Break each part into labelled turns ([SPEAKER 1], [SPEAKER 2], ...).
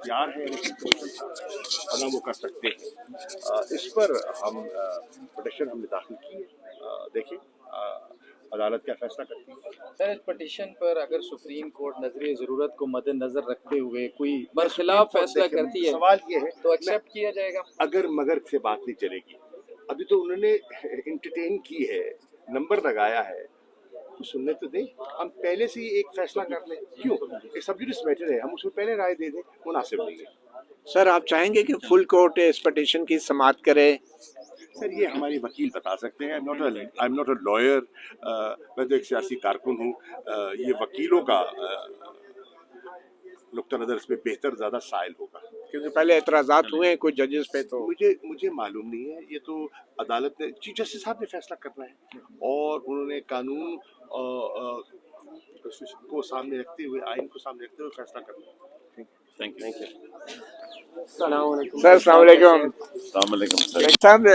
[SPEAKER 1] اختیار ہے نہ وہ کر سکتے ہیں. اس پر ہم پٹیشن ہم نے داخل کی ہے. دیکھیں عدالت کیا فیصلہ کرتی ہے.
[SPEAKER 2] سر اس پٹیشن پر اگر سپریم کورٹ نظر ضرورت کو مد نظر رکھتے ہوئے کوئی برخلاف فیصلہ کرتی ہے
[SPEAKER 1] سوال یہ ہے
[SPEAKER 2] تو ایکسیپٹ کیا جائے گا.
[SPEAKER 1] اگر مگر سے بات نہیں چلے گی. ابھی تو انہوں نے انٹرٹین کی ہے, نمبر لگایا ہے, سننے تو دیں. ہم پہلے سے ہی ایک فیصلہ کر لیں. کیوں ایک سب جوڈیس میٹر ہے, ہم اس میں پہلے رائے دے دیں, مناسب نہیں ہے.
[SPEAKER 3] سر آپ چاہیں گے کہ فل کورٹ اس پٹیشن کی سماعت کرے؟
[SPEAKER 1] سر یہ ہمارے وکیل بتا سکتے ہیں. I am not a lawyer, میں تو ایک سیاسی کارکن ہوں. یہ وکیلوں کا نقطہ نظر اس میں بہتر زیادہ سائل ہوگا,
[SPEAKER 3] کیونکہ پہلے اعتراضات ہوئے ہیں کچھ ججز پہ. تو
[SPEAKER 1] مجھے معلوم نہیں ہے. یہ تو عدالت نے, چیف جسٹس صاحب نے فیصلہ کرنا ہے, اور انہوں نے قانون کو سامنے رکھتے ہوئے, آئین کو سامنے رکھتے ہوئے فیصلہ کرنا ہے. Thank you.
[SPEAKER 3] سر السلام علیکم.
[SPEAKER 4] السلام علیکم سر.
[SPEAKER 3] صاحب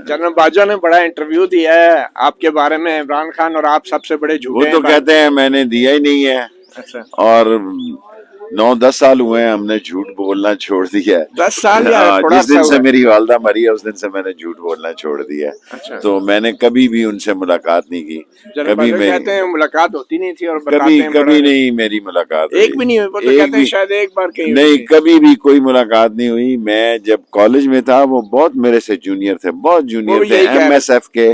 [SPEAKER 3] جنرل باجوہ نے بڑا انٹرویو دیا ہے آپ کے بارے میں, عمران خان اور آپ سب سے بڑے جھوٹے
[SPEAKER 4] وہ تو کہتے ہیں میں نے دیا ہی نہیں ہے,
[SPEAKER 3] اچھا
[SPEAKER 4] 9-10 سال ہوئے ہیں ہم نے جھوٹ بولنا چھوڑ دیا ہے.
[SPEAKER 3] 10 سال یا تھوڑا
[SPEAKER 4] جس دن
[SPEAKER 3] سا
[SPEAKER 4] سے میری والدہ مری ہے اس دن سے میں نے جھوٹ بولنا چھوڑ دیا ہے. تو میں نے کبھی بھی ان سے ملاقات نہیں کی. کبھی
[SPEAKER 3] کہتے ہیں ملاقات ہوتی نہیں تھی, اور
[SPEAKER 4] کبھی نہیں میری ملاقات ہوئی.
[SPEAKER 3] ایک بھی نہیں ہوئی. وہ تو کہتے ہیں شاید ایک بار کہیں
[SPEAKER 4] نہیں, کبھی بھی کوئی ملاقات نہیں ہوئی. میں جب کالج میں تھا وہ بہت میرے سے جونیئر تھے, بہت جونیئر تھے. ایم ایس ایف کے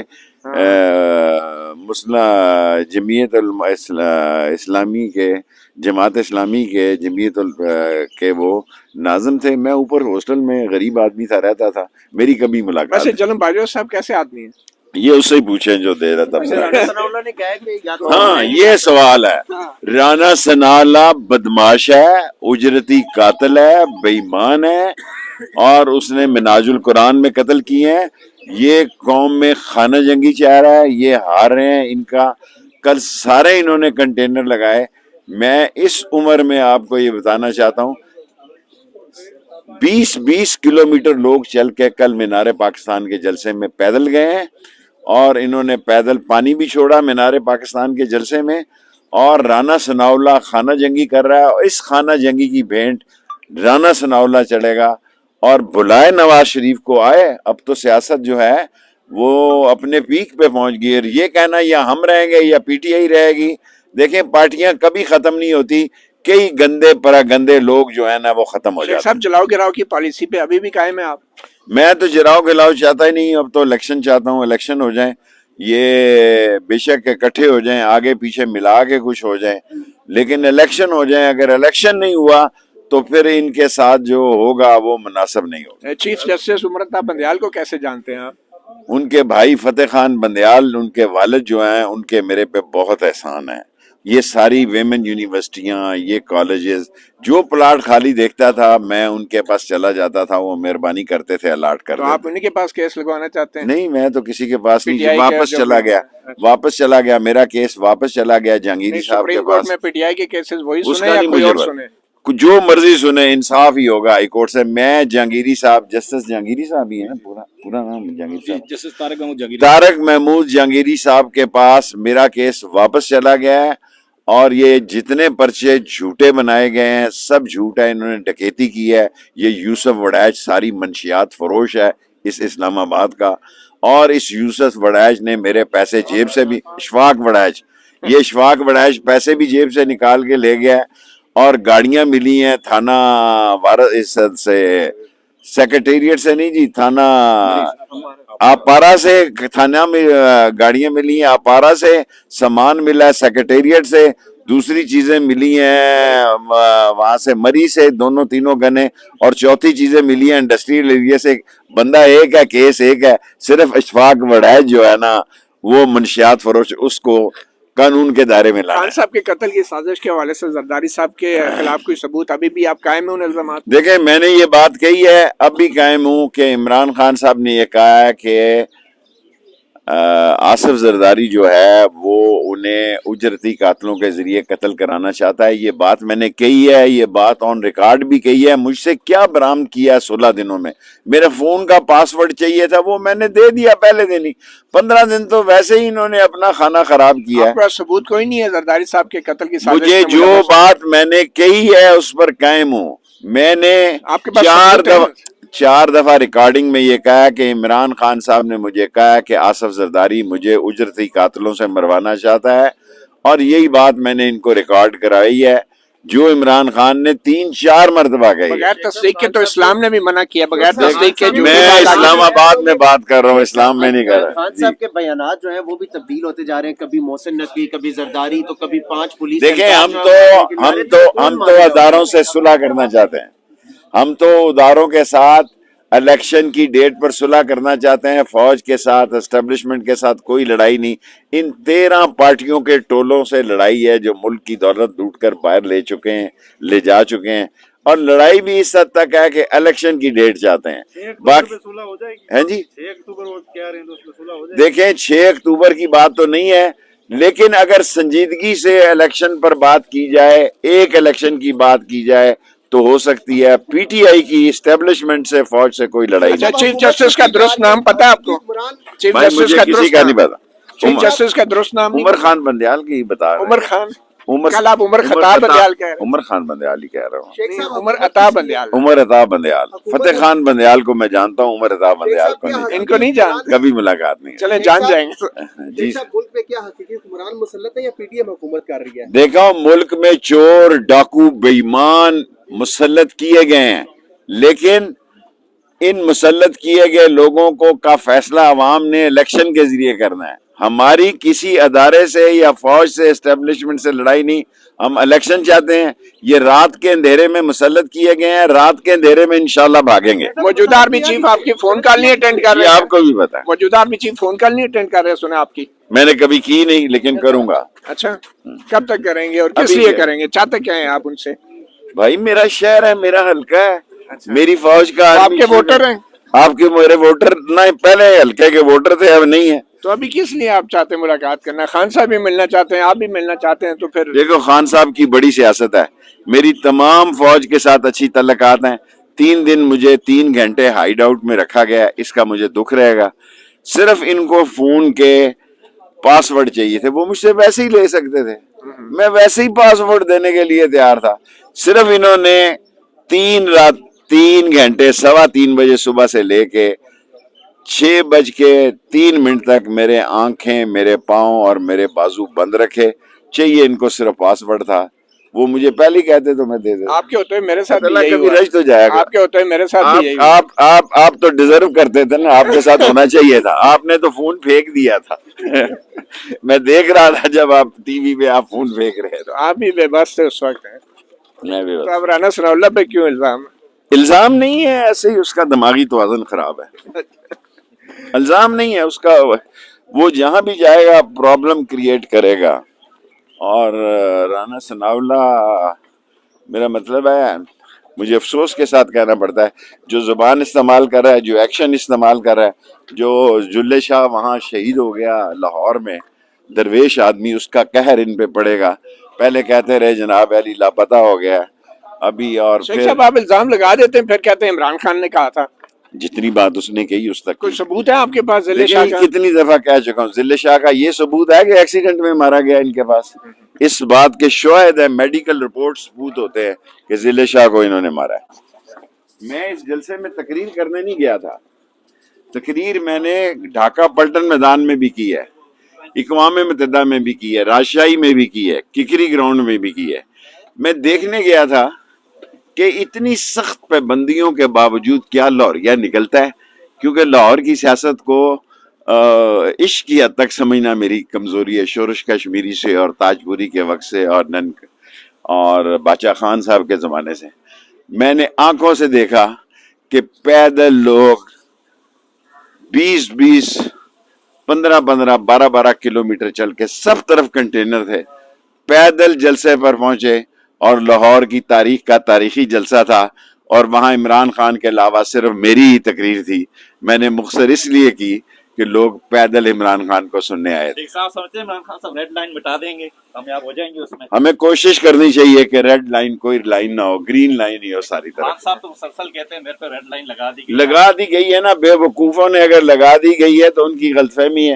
[SPEAKER 4] مسلح جمعیت اسلامی کے, جماعت اسلامی کے جمعیت کے وہ ناظم تھے. میں اوپر ہاسٹل میں غریب آدمی تھا, رہتا تھا. میری کبھی ملاقات.
[SPEAKER 3] ویسے جنرل باجوہ صاحب کیسے آدمی ہیں؟
[SPEAKER 4] یہ اس سے ہی پوچھیں جو دے رہا تھا. ہاں یہ سوال ہے. رانا ثناءاللہ بدماش ہے, اجرتی قاتل ہے, بے ایمان ہے, اور اس نے مناج القرآن میں قتل کیے ہیں. یہ قوم میں خانہ جنگی چاہ رہا ہے, یہ ہار رہے ہیں. ان کا کل سارے انہوں نے کنٹینر لگائے. میں اس عمر میں آپ کو یہ بتانا چاہتا ہوں 20 کلومیٹر لوگ چل کے کل مینار پاکستان کے جلسے میں پیدل گئے ہیں, اور انہوں نے پیدل پانی بھی چھوڑا مینار پاکستان کے جلسے میں. اور رانا ثناءاللہ خانہ جنگی کر رہا ہے, اور اس خانہ جنگی کی بھینٹ رانا ثناءاللہ چڑھے گا. اور بلائے نواز شریف کو آئے. اب تو سیاست جو ہے وہ اپنے پیک پہ پہنچ گئی. اور یہ کہنا یا ہم رہیں گے یا پی ٹی آئی رہے گی, دیکھیں پارٹیاں کبھی ختم نہیں ہوتی. کئی گندے پراگندے لوگ جو ہیں نا وہ ختم ہو جاتے ہیں.
[SPEAKER 3] صاحب جلاؤ گراؤ کی پالیسی پہ ابھی بھی قائم ہے آپ؟
[SPEAKER 4] میں تو جراؤ گلاؤ چاہتا ہی نہیں. اب تو الیکشن چاہتا ہوں, الیکشن ہو جائیں, یہ بے شک اکٹھے ہو جائیں, آگے پیچھے ملا کے کچھ ہو جائیں, لیکن الیکشن ہو جائیں. اگر الیکشن نہیں ہوا تو پھر ان کے ساتھ جو ہوگا وہ مناسب نہیں ہوگا.
[SPEAKER 3] چیف جسٹس عمرتا بندیال کو کیسے جانتے ہیں آپ؟
[SPEAKER 4] ان کے بھائی فتح خان بندیال, ان کے والد جو ہیں ان کے میرے پہ بہت احسان ہے. یہ ساری ویمن یونیورسٹیاں, یہ کالجز, جو پلاٹ خالی دیکھتا تھا میں ان کے پاس چلا جاتا تھا, وہ مہربانی کرتے تھے الاٹ کر
[SPEAKER 3] تو
[SPEAKER 4] دیتے.
[SPEAKER 3] آپ انہیں کے پاس کیس لگوانا چاہتے ہیں؟
[SPEAKER 4] نہیں, میں تو کسی کے پاس نہیں, واپس چلا گیا میرا کیس, واپس چلا گیا جہانگیری صاحب کے پاس.
[SPEAKER 3] میں پی ٹی آئی کے کیسز وہی
[SPEAKER 4] اس
[SPEAKER 3] سنے
[SPEAKER 4] کا
[SPEAKER 3] یا
[SPEAKER 4] نہیں
[SPEAKER 3] کوئی
[SPEAKER 4] مجھے
[SPEAKER 3] اور سنے؟
[SPEAKER 4] جو مرضی سنے, انصاف ہی ہوگا ہائی کورٹ سے. میں جہانگیری صاحب, جسٹس جہانگیری صاحب ہی ہیں, پورا نام جہانگیری صاحب,
[SPEAKER 2] جسٹس
[SPEAKER 4] طارق محمود جہانگیری صاحب کے پاس میرا کیس واپس چلا گیا ہے. اور یہ جتنے پرچے جھوٹے بنائے گئے ہیں سب جھوٹ ہے. انہوں نے ڈکیتی کی ہے. یہ یوسف وڑائچ ساری منشیات فروش ہے اس اسلام آباد کا, اور اس یوسف وڑائچ نے میرے پیسے جیب سے بھی, اشفاق وڑائچ, یہ اشفاق وڑائچ پیسے بھی جیب سے نکال کے لے گیا ہے. اور گاڑیاں ملی ہیں تھانہ وارث سے, سیکریٹریٹ سے نہیں جی, تھانہ آپارا سے, تھانہ میں گاڑیاں ملی ہیں آپارا سے, سامان ملا ہے سیکریٹریٹ سے, دوسری چیزیں ملی ہیں وہاں سے مری سے, دونوں تینوں گنے, اور چوتھی چیزیں ملی ہیں انڈسٹریل ایریا سے. بندہ ایک ہے, کیس ایک ہے, صرف اشفاق وڑائچ جو ہے نا وہ منشیات فروش, اس کو قانون کے دائرے میں لانا.
[SPEAKER 3] خان صاحب کے قتل کی سازش کے حوالے سے زرداری صاحب کے خلاف کوئی ثبوت ابھی بھی آپ قائم ہیں ان الزامات؟
[SPEAKER 4] دیکھیں میں نے یہ بات کہی ہے, اب بھی قائم ہوں, کہ عمران خان صاحب نے یہ کہا ہے کہ آصف زرداری جو ہے وہ انہیں اجرتی قاتلوں کے ذریعے قتل کرانا چاہتا ہے. یہ بات میں نے کہی ہے, یہ بات آن ریکارڈ بھی کہی ہے. مجھ سے کیا برآمد کیا 16 دنوں میں؟ میرے فون کا پاس ورڈ چاہیے تھا, وہ میں نے دے دیا پہلے دن ہی. 15 دن تو ویسے ہی انہوں نے اپنا کھانا خراب کیا ہے.
[SPEAKER 3] آپ کا ثبوت کوئی نہیں ہے زرداری صاحب کے قتل کی سازش؟
[SPEAKER 4] مجھے جو بات میں نے کہی ہے اس پر قائم ہوں. میں نے
[SPEAKER 3] آپ کے پاس
[SPEAKER 4] چار
[SPEAKER 3] ثبوت ہے؟
[SPEAKER 4] دفعہ 4 دفعہ ریکارڈنگ میں یہ کہا کہ عمران خان صاحب نے مجھے کہا کہ آصف زرداری مجھے اجرتی قاتلوں سے مروانا چاہتا ہے، اور یہی بات میں نے ان کو ریکارڈ کرائی ہے جو عمران خان نے 3-4 مرتبہ کہی ہے۔
[SPEAKER 3] بغیر تصدیق کے تو اسلام نے بھی منع کیا، بغیر تصدیق کے جو
[SPEAKER 4] میں اسلام آباد میں بات کر رہا ہوں، اسلام میں نہیں کر رہا۔
[SPEAKER 5] خان صاحب کے بیانات جو ہیں وہ بھی تبدیل ہوتے جا رہے ہیں، کبھی محسن نقوی، کبھی زرداری، تو کبھی 5 پولیس۔
[SPEAKER 4] دیکھیں ہم تو اداروں سے صلح کرنا چاہتے ہیں، ہم تو اداروں کے ساتھ الیکشن کی ڈیٹ پر صلح کرنا چاہتے ہیں، فوج کے ساتھ اسٹیبلشمنٹ کے ساتھ کوئی لڑائی نہیں۔ ان 13 پارٹیوں کے ٹولوں سے لڑائی ہے جو ملک کی دولت لوٹ کر باہر لے جا چکے ہیں، اور لڑائی بھی اس حد تک ہے کہ الیکشن کی ڈیٹ چاہتے ہیں۔ باقی ہیں جی دیکھیں 6 اکتوبر کی بات تو نہیں ہے، لیکن اگر سنجیدگی سے الیکشن پر بات کی جائے، ایک الیکشن کی بات کی جائے، تو ہو سکتی ہے پی ٹی آئی کی اسٹیبلشمنٹ سے فوج سے کوئی لڑائی
[SPEAKER 3] اچھا،
[SPEAKER 4] نہیں۔
[SPEAKER 3] چیف جسٹس کا درست نام پتا ہے آپ کو؟ چیف
[SPEAKER 4] بھائی
[SPEAKER 3] جسٹس
[SPEAKER 4] مجھے
[SPEAKER 3] کا
[SPEAKER 4] کسی
[SPEAKER 3] درست
[SPEAKER 4] کا
[SPEAKER 3] نام
[SPEAKER 4] نہیں پتا۔
[SPEAKER 3] چیف جسٹس کا درست نام نہیں
[SPEAKER 4] عمر خان بندیال کی بتا رہے ہیں۔
[SPEAKER 3] عمر خان، کل آپ عمر خطاب بندیال کہہ رہے ہیں۔
[SPEAKER 4] عمر خان بندیال ہی کہہ رہا ہوں۔
[SPEAKER 3] نہیں، عمر عطا بندیال۔
[SPEAKER 4] عمر عطا بندیال، فتح خان بندیال کو میں جانتا ہوں، عمر عطا بندیال کو نہیں
[SPEAKER 3] ان کو نہیں جانتے؟
[SPEAKER 4] کبھی ملاقات نہیں ہے۔
[SPEAKER 3] چلیں جان جائیں گے۔
[SPEAKER 4] جی
[SPEAKER 5] ملک میں کیا حقیقی حکمران مسلط ہے یا پی ٹی ایم حکومت کر رہی ہے؟
[SPEAKER 4] دیکھا ملک میں چور ڈاکو بے ایمان مسلط کیے گئے ہیں، لیکن ان مسلط کیے گئے لوگوں کا فیصلہ عوام نے الیکشن کے ذریعے کرنا ہے۔ ہماری کسی ادارے سے یا فوج سے اسٹیبلشمنٹ سے لڑائی نہیں، ہم الیکشن چاہتے ہیں۔ یہ رات کے اندھیرے میں مسلط کیے گئے ہیں، رات کے اندھیرے میں انشاءاللہ بھاگیں گے۔
[SPEAKER 3] موجودہ آرمی چیف آپ کی فون کال نہیں اٹینڈ کر رہے
[SPEAKER 4] یہ
[SPEAKER 3] ہیں؟
[SPEAKER 4] آپ کو بھی پتا ہے،
[SPEAKER 3] موجودہ آرمی چیف فون کال نہیں اٹینڈ کر رہے ہیں، سنا آپ کی؟
[SPEAKER 4] میں نے کبھی کی نہیں لیکن کروں گا۔
[SPEAKER 3] اچھا، کب تک کریں گے اور کس
[SPEAKER 4] ابھی
[SPEAKER 3] لیے
[SPEAKER 4] کیا؟
[SPEAKER 3] کریں گے؟ چاہتے کیا ہیں آپ ان سے؟
[SPEAKER 4] بھائی میرا شہر ہے، میرا حلقہ ہے، میری فوج کا
[SPEAKER 3] آپ
[SPEAKER 4] آرمی
[SPEAKER 3] کے
[SPEAKER 4] چیف
[SPEAKER 3] ووٹر
[SPEAKER 4] ہے۔
[SPEAKER 3] ہیں؟
[SPEAKER 4] آپ کے میرے ووٹر نہیں، پہلے حلقے کے ووٹر تھے، اب نہیں ہے۔
[SPEAKER 3] تو ابھی کس لیے آپ چاہتے ہیں ملاقات کرنا؟ خان صاحب بھی ملنا چاہتے ہیں، آپ بھی ملنا چاہتے ہیں، تو پھر
[SPEAKER 4] دیکھو خان صاحب کی بڑی سیاست ہے، میری تمام فوج کے ساتھ اچھی تعلقات ہیں۔ 3 دن مجھے 3 گھنٹے ہائیڈ آؤٹ میں رکھا گیا، اس کا مجھے دکھ رہے گا۔ صرف ان کو فون کے پاسورڈ چاہیے تھے، وہ مجھ سے ویسے ہی لے سکتے تھے، میں ویسے ہی پاسورڈ دینے کے لیے تیار تھا۔ صرف انہوں نے 3 گھنٹے 3:15 بجے صبح سے لے کے 6:03 تک میرے آنکھیں، میرے پاؤں اور میرے بازو بند رکھے۔ چاہیے ان کو صرف پاسورڈ تھا، وہ مجھے پہلے ہی کہتے تو میں دے دیتا۔
[SPEAKER 3] آپ کے ہوتے ہوئے میرے ساتھ بھی
[SPEAKER 4] اللہ
[SPEAKER 3] یہی
[SPEAKER 4] کبھی
[SPEAKER 3] ہوا۔
[SPEAKER 4] رش تو جائے گا۔
[SPEAKER 3] آپ کے ہوتے ہوئے میرے ساتھ بھی یہی ہوا۔
[SPEAKER 4] آپ تو ڈیزرو کرتے تھے نا، آپ کے ساتھ ہونا چاہیے تھا، آپ نے تو فون پھینک دیا تھا۔ میں دیکھ رہا تھا جب آپ ٹی وی پہ آپ فون پھینک رہے تھے۔
[SPEAKER 3] تو آپ بھی بے بس تھے اس وقت ہیں۔
[SPEAKER 4] میں بھی
[SPEAKER 3] تو اب رانا ثناء اللہ پہ کیوں الزام؟
[SPEAKER 4] الزام نہیں ہے، ایسے ہی اس کا دماغی توازن خراب ہے۔ الزام نہیں ہے اس کا، وہ جہاں بھی جائے گا پرابلم کریٹ کرے گا۔ اور رانا ثناء اللہ، میرا مطلب ہے، مجھے افسوس کے ساتھ کہنا پڑتا ہے، جو زبان استعمال کر رہا ہے، جو ایکشن استعمال کر رہا ہے، جو جلے شاہ وہاں شہید ہو گیا لاہور میں، درویش آدمی، اس کا قہر ان پہ پڑے گا۔ پہلے کہتے رہے جناب علی لاپتہ ہو گیا ابھی، اور
[SPEAKER 3] شیخ
[SPEAKER 4] پھر
[SPEAKER 3] صاحب آپ الزام لگا دیتے ہیں، پھر کہتے ہیں عمران خان نے کہا تھا۔
[SPEAKER 4] جتنی بات اس نے کہی اس تک
[SPEAKER 3] کوئی ثبوت ہے آپ کے پاس ضلع شاہ
[SPEAKER 4] دیکھیں
[SPEAKER 3] کا؟
[SPEAKER 4] کتنی دفعہ کہہ چکا ہوں، ضلع شاہ کا یہ ثبوت ہے کہ ایکسیڈنٹ میں مارا گیا ان کے پاس، اس بات کے شواہد ہے، میڈیکل رپورٹ ثبوت ہوتے ہیں کہ ضلع شاہ کو انہوں نے مارا ہے۔ میں اس جلسے میں تقریر کرنے نہیں گیا تھا، تقریر میں نے ڈھاکہ پلٹن میدان میں بھی کی ہے، اقوام متحدہ میں بھی کی ہے، راجشاہی میں بھی کی ہے، ککری گراؤنڈ میں بھی کی ہے۔ میں دیکھنے گیا تھا کہ اتنی سخت پابندیوں کے باوجود کیا لاہوریہ نکلتا ہے، کیونکہ لاہور کی سیاست کو عشق کی حد تک سمجھنا میری کمزوری ہے، شورش کشمیری سے اور تاج پوری کے وقت سے اور باچا خان صاحب کے زمانے سے میں نے آنکھوں سے دیکھا کہ پیدل لوگ 20-20 15-15 12-12 کلومیٹر چل کے سب طرف کنٹینر تھے، پیدل جلسے پر پہنچے، اور لاہور کی تاریخ کا تاریخی جلسہ تھا، اور وہاں عمران خان کے علاوہ صرف میری ہی تقریر تھی۔ میں نے مختصر اس لیے کی کہ لوگ پیدل عمران خان کو سننے آئے تھے۔
[SPEAKER 6] صاحب سمجھتے ہیں عمران خان صاحب ریڈ لائن مٹا دیں گے، کامیاب ہو جائیں گے اس میں؟
[SPEAKER 4] ہمیں کوشش کرنی چاہیے کہ ریڈ لائن کوئی لائن نہ ہو، گرین لائن ہی ہو ساری
[SPEAKER 6] خان
[SPEAKER 4] طرف۔
[SPEAKER 6] صاحب تو مسلسل کہتے ہیں میرے پہ ریڈ لائن لگا دی گئی۔
[SPEAKER 4] لگا دی گئی ہے نا، بے وقوفوں نے اگر لگا دی گئی ہے تو ان کی غلط فہمی ہے۔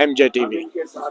[SPEAKER 3] MJTV।